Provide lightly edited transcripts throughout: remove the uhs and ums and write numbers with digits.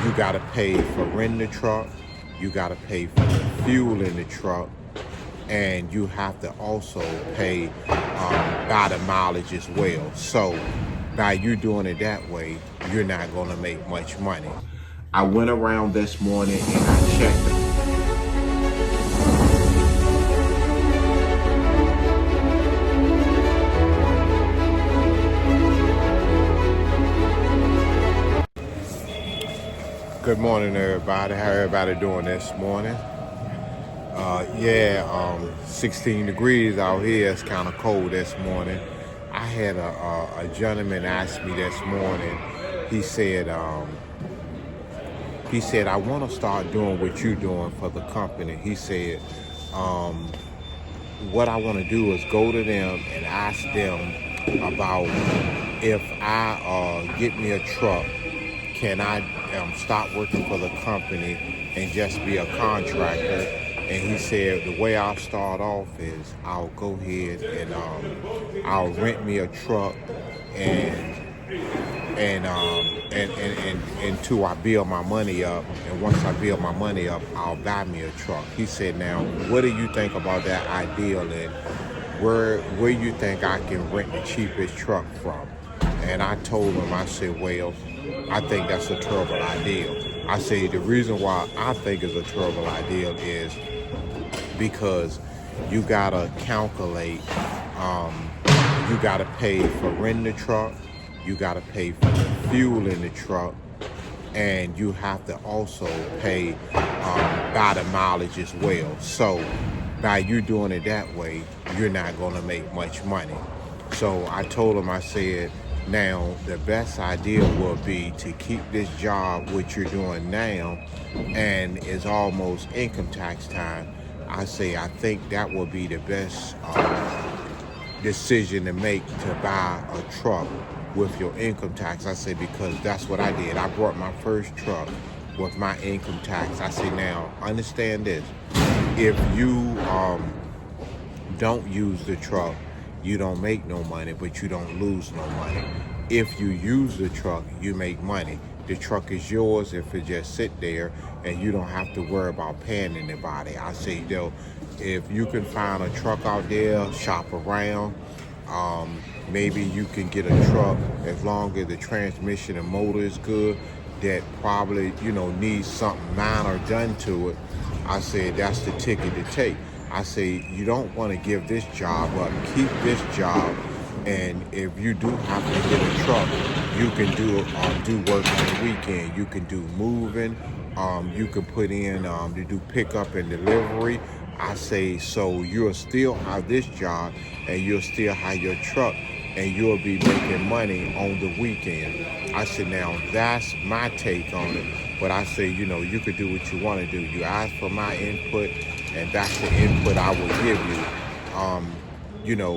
you got to pay for renting the truck, you got to pay for the fuel in the truck, and you have to also pay by the mileage as well. So by you doing it that way, you're not going to make much money. I went around this morning and I checked. Good morning, everybody. How everybody doing this morning? 16 degrees out here. It's kind of cold this morning. I had a gentleman ask me this morning. He said, I want to start doing what you're doing for the company. He said, what I want to do is go to them and ask them about if I get me a truck, can I stop working for the company and just be a contractor? And he said the way I'll start off is I'll go ahead and I'll rent me a truck and until I build my money up, and once I build my money up, I'll buy me a truck. He said, now, what do you think about that ideal, and where you think I can rent the cheapest truck from? And I told him, I said, well, I think that's a terrible idea. I say the reason why I think it's a terrible idea is because you gotta calculate, you gotta pay for renting the truck, you gotta pay for the fuel in the truck, and you have to also pay by the mileage as well. So by you doing it that way, you're not gonna make much money. So I told him, I said, now the best idea would be to keep this job, what you're doing now, and it's almost income tax time. I say, I think that would be the best decision to make, to buy a truck with your income tax. I say, because that's what I did. I bought my first truck with my income tax. I say, now understand this. If you don't use the truck, you don't make no money, but you don't lose no money. If you use the truck, you make money. The truck is yours if it just sit there and you don't have to worry about paying anybody. I say, though, if you can find a truck out there, shop around, maybe you can get a truck as long as the transmission and motor is good, that probably, needs something minor done to it. I say, that's the ticket to take. I say, you don't want to give this job up. Keep this job. And if you do have to get a truck, you can do work on the weekend. You can do moving. You can put in to do pickup and delivery. I say, so you'll still have this job and you'll still have your truck and you'll be making money on the weekend. I said, now that's my take on it. But I say, you could do what you want to do. You ask for my input, and that's the input I will give you.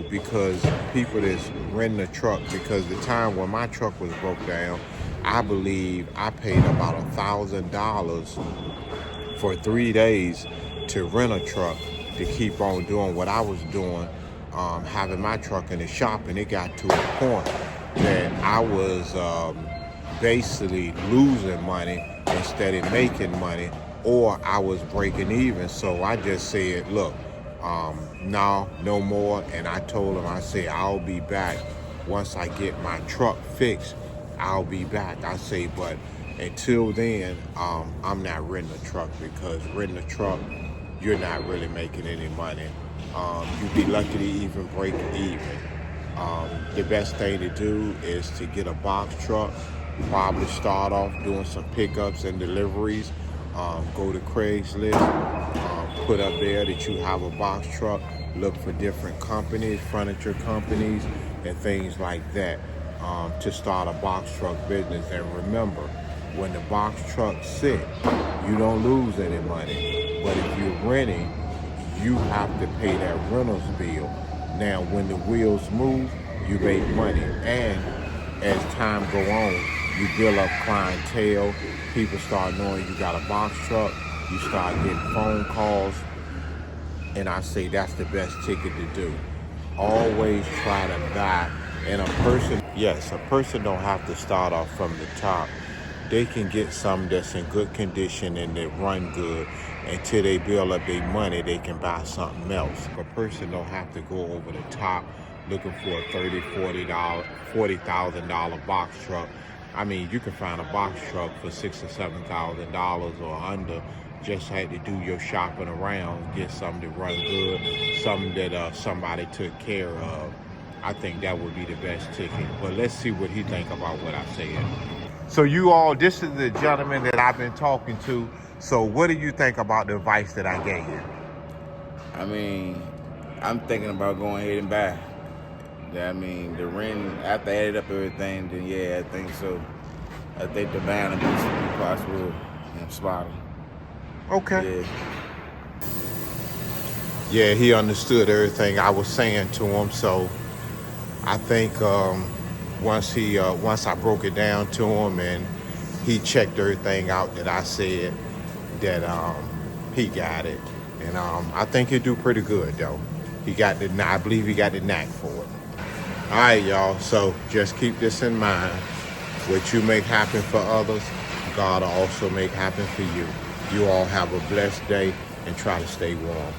Because people that's renting a truck, because the time when my truck was broke down, I believe I paid about $1,000 for 3 days to rent a truck to keep on doing what I was doing, having my truck in the shop. And it got to a point that I was basically losing money instead of making money, or I was breaking even. So I just said, look, no more. And I told him, I said, I'll be back once I get my truck fixed. I'll be back. I say, but until then, I'm not renting a truck, because renting a truck, you're not really making any money. You'd be lucky to even break even. The best thing to do is to get a box truck, probably start off doing some pickups and deliveries. Go to Craigslist, put up there that you have a box truck, look for different companies, furniture companies, and things like that, to start a box truck business. And remember, when the box trucks sit, you don't lose any money. But if you're renting, you have to pay that renter's bill. Now, when the wheels move, you make money. And as time go on, you build up clientele. People start knowing you got a box truck. You start getting phone calls. And I say that's the best ticket to do. Always try to buy. And a person don't have to start off from the top. they can get some that's in good condition and that run good. Until they build up their money, they can buy something else. A person don't have to go over the top looking for a $40,000 box truck. I mean, you can find a box truck for $6,000 or $7,000 or under. Just had to do your shopping around, get something that run good, something that somebody took care of. I think that would be the best ticket. But let's see what he think about what I said. So you all, this is the gentleman that I've been talking to. So what do you think about the advice that I gave you? I mean, I'm thinking about going ahead and buy. I mean, the rent, after I added up everything, then yeah, I think so. I think the buying will be possible and smarter. Okay. Yeah, he understood everything I was saying to him. So I think once I broke it down to him and he checked everything out that I said, that he got it. And I think he'll do pretty good though. I believe he got the knack for it. All right, y'all. So just keep this in mind. What you make happen for others, God will also make happen for you. You all have a blessed day and try to stay warm.